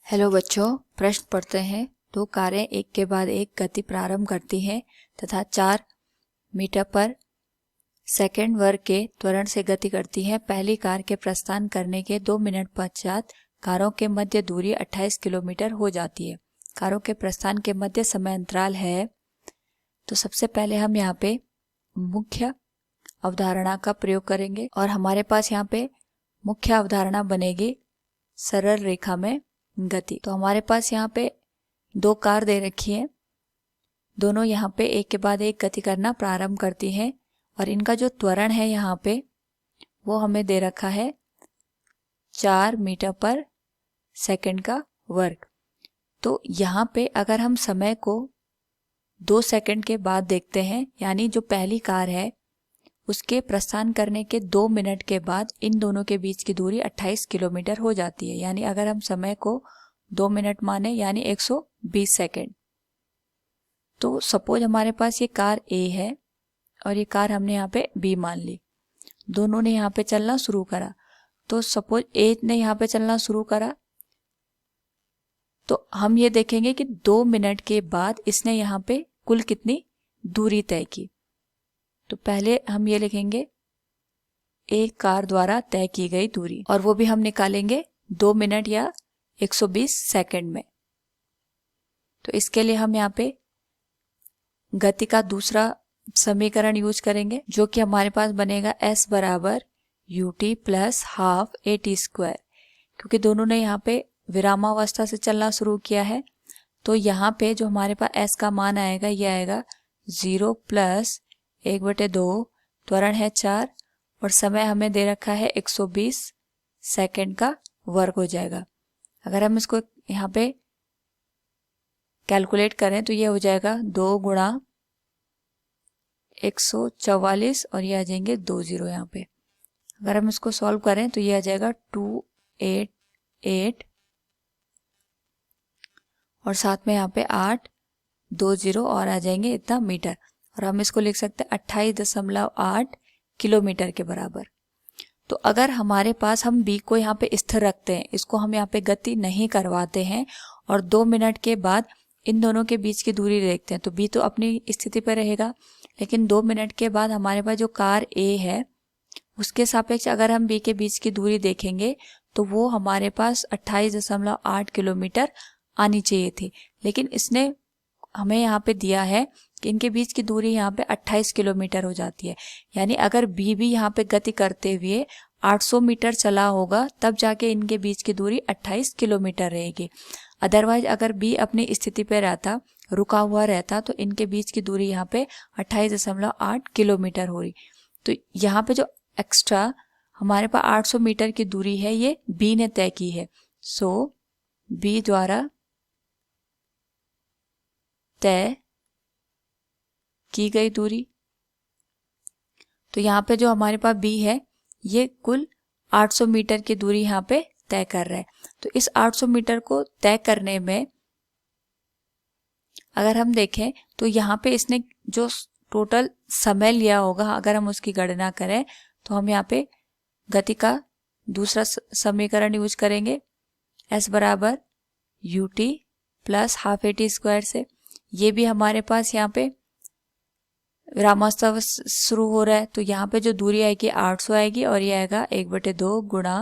Hello बच्चों, प्रश्न पढ़ते हैं। दो कारें एक के बाद एक गति प्रारंभ करती हैं तथा 4 मीटर पर सेकंड वर्ग के त्वरण से गति करती हैं। पहली कार के प्रस्थान करने के 2 मिनट पश्चात कारों के मध्य दूरी 28 किलोमीटर हो जाती है। कारों के प्रस्थान के मध्य समय अंतराल है। तो सबसे पहले हम यहाँ पे मुख्य अवधारणा का प्रयोग करेंगे और हमारे पास यहाँ पे मुख्य अवधारणा बनेगी सरल रेखा में गति। तो हमारे पास यहाँ पे 2 कार दे रखी है, दोनों यहाँ पे एक के बाद एक गति करना प्रारंभ करती हैं और इनका जो त्वरण है यहाँ पे वो हमें दे रखा है 4 मीटर पर सेकंड का वर्ग। तो यहाँ पे अगर हम समय को 2 सेकंड के बाद देखते हैं, यानी जो पहली कार है उसके प्रस्थान करने के 2 मिनट के बाद इन दोनों के बीच की दूरी 28 किलोमीटर हो जाती है। यानी अगर हम समय को 2 मिनट माने यानी 120 सेकंड। तो सपोज हमारे पास ये कार A है और ये कार हमने यहाँ पे B मान ली। दोनों ने यहाँ पे चलना शुरू करा। तो सपोज A ने यहाँ पे चलना शुरू करा तो हम ये देखेंगे कि 2 मिनट के बाद इसने यहाँ पे कुल कितनी दूरी तय की। तो पहले हम ये लिखेंगे एक कार द्वारा तय की गई दूरी, और वो भी हम निकालेंगे 2 मिनट या 120 सेकंड में। तो इसके लिए हम यहाँ पे गति का दूसरा समीकरण यूज करेंगे, जो कि हमारे पास बनेगा s बराबर ut प्लस हाफ at²। क्योंकि दोनों ने यहाँ पे विरामावस्था से चलना शुरू किया है तो यहाँ पे जो हमारे पास s का मान आएगा ये आएगा 0 प्लस 1/2, त्वरण है 4 और समय हमें दे रखा है 120 सेकंड का वर्ग हो जाएगा। अगर हम इसको यहाँ पे कैलकुलेट करें तो ये हो जाएगा 2 गुणा 144 और ये आ जाएंगे 2 0 यहाँ पे। अगर हम इसको सॉल्व करें तो ये आ जाएगा 288 और साथ में यहाँ पे 8 2 0 और आ जाएंगे इतना मीटर, और हम इसको लिख सकते हैं 28.8 किलोमीटर के बराबर। तो अगर हमारे पास हम b को यहाँ पे स्थिर रखते हैं, इसको हम यहाँ पे गति नहीं करवाते हैं और 2 मिनट के बाद इन दोनों के बीच की दूरी देखते हैं, तो b तो अपनी स्थिति पर रहेगा। लेकिन 2 मिनट के बाद हमारे पास जो कार A है उसके सापेक्ष अगर हम b के बीच की दूरी देखेंगे तो वो हमारे पास 28.8 किलोमीटर आनी चाहिए थी। लेकिन इसने हमें यहाँ पे दिया है कि इनके बीच की दूरी यहाँ पे 28 किलोमीटर हो जाती है। यानी अगर B भी यहाँ पे गति करते हुए 800 मीटर चला होगा तब जाके इनके बीच की दूरी 28 किलोमीटर रहेगी। अदरवाइज अगर B अपनी स्थिति पे रहता, रुका हुआ रहता, तो इनके बीच की दूरी यहाँ पे 28.8 किलोमीटर हो रही। तो यहाँ पे जो एक्स्ट्रा हमारे पास 800 मीटर की दूरी है ये B ने तय की है। सो B द्वारा तय की गई दूरी, तो यहाँ पे जो हमारे पास B है ये कुल 800 मीटर की दूरी यहाँ पे तय कर रहा है। तो इस 800 मीटर को तय करने में अगर हम देखें तो यहाँ पे इसने जो टोटल समय लिया होगा अगर हम उसकी गणना करें तो हम यहाँ पे गति का दूसरा समीकरण यूज करेंगे s बराबर ut प्लस हाफ at² से। ये भी हमारे पास यहाँ पे विरामावस्था शुरू हो रहा है तो यहाँ पे जो दूरी आएगी 800 आएगी और ये आएगा 1/2 गुणा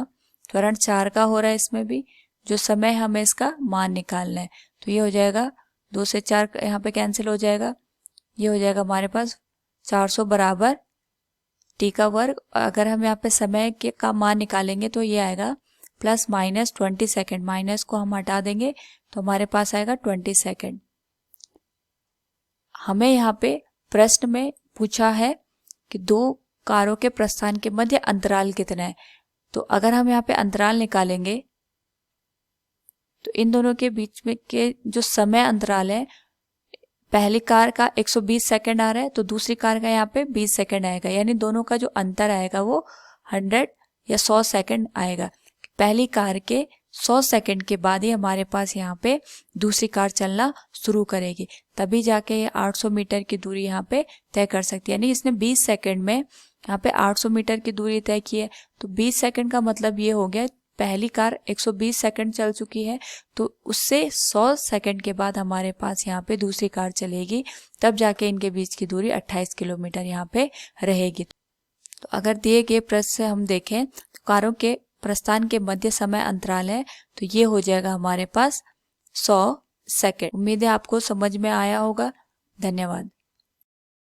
त्वरण 4 का हो रहा है इसमें भी, जो समय हमें इसका मान निकालना है। तो ये हो जाएगा 2 से 4 यहाँ पे कैंसिल हो जाएगा, ये हो जाएगा हमारे पास 400 बराबर t का वर्ग। अगर हम यहाँ पे समय के का मान निकालेंगे तो ये आएगा प्लस माइनस 20 सेकेंड, माइनस को हम हटा देंगे तो हमारे पास आएगा 20 सेकेंड। हमें यहाँ पे प्रश्न में पूछा है कि 2 कारों के प्रस्थान के मध्य अंतराल कितना है। तो अगर हम यहाँ पे अंतराल निकालेंगे तो इन दोनों के बीच में के जो समय अंतराल है, पहली कार का 120 सेकंड आ रहा है तो दूसरी कार का यहाँ पे 20 सेकंड आएगा। यानी दोनों का जो अंतर आएगा वो 100 या 100 सेकंड आएगा। पहली कार के 100 सेकंड के बाद ही हमारे पास यहाँ पे दूसरी कार चलना शुरू करेगी, तभी जाके ये 800 मीटर की दूरी यहाँ पे तय कर सकती है। यानी इसने 20 सेकंड में यहाँ पे 800 मीटर की दूरी तय की है। तो 20 सेकंड का मतलब ये हो गया पहली कार 120 सेकंड चल चुकी है, तो उससे 100 सेकंड के बाद हमारे पास यहाँ पे दूसरी कार चलेगी, तब जाके इनके बीच की दूरी 28 किलोमीटर यहाँ पे रहेगी। तो अगर दिए गए प्रश्न से हम देखें तो कारों के प्रस्थान के मध्य समय अंतराल है, तो ये हो जाएगा हमारे पास 100 सेकंड। उम्मीद है आपको समझ में आया होगा। धन्यवाद।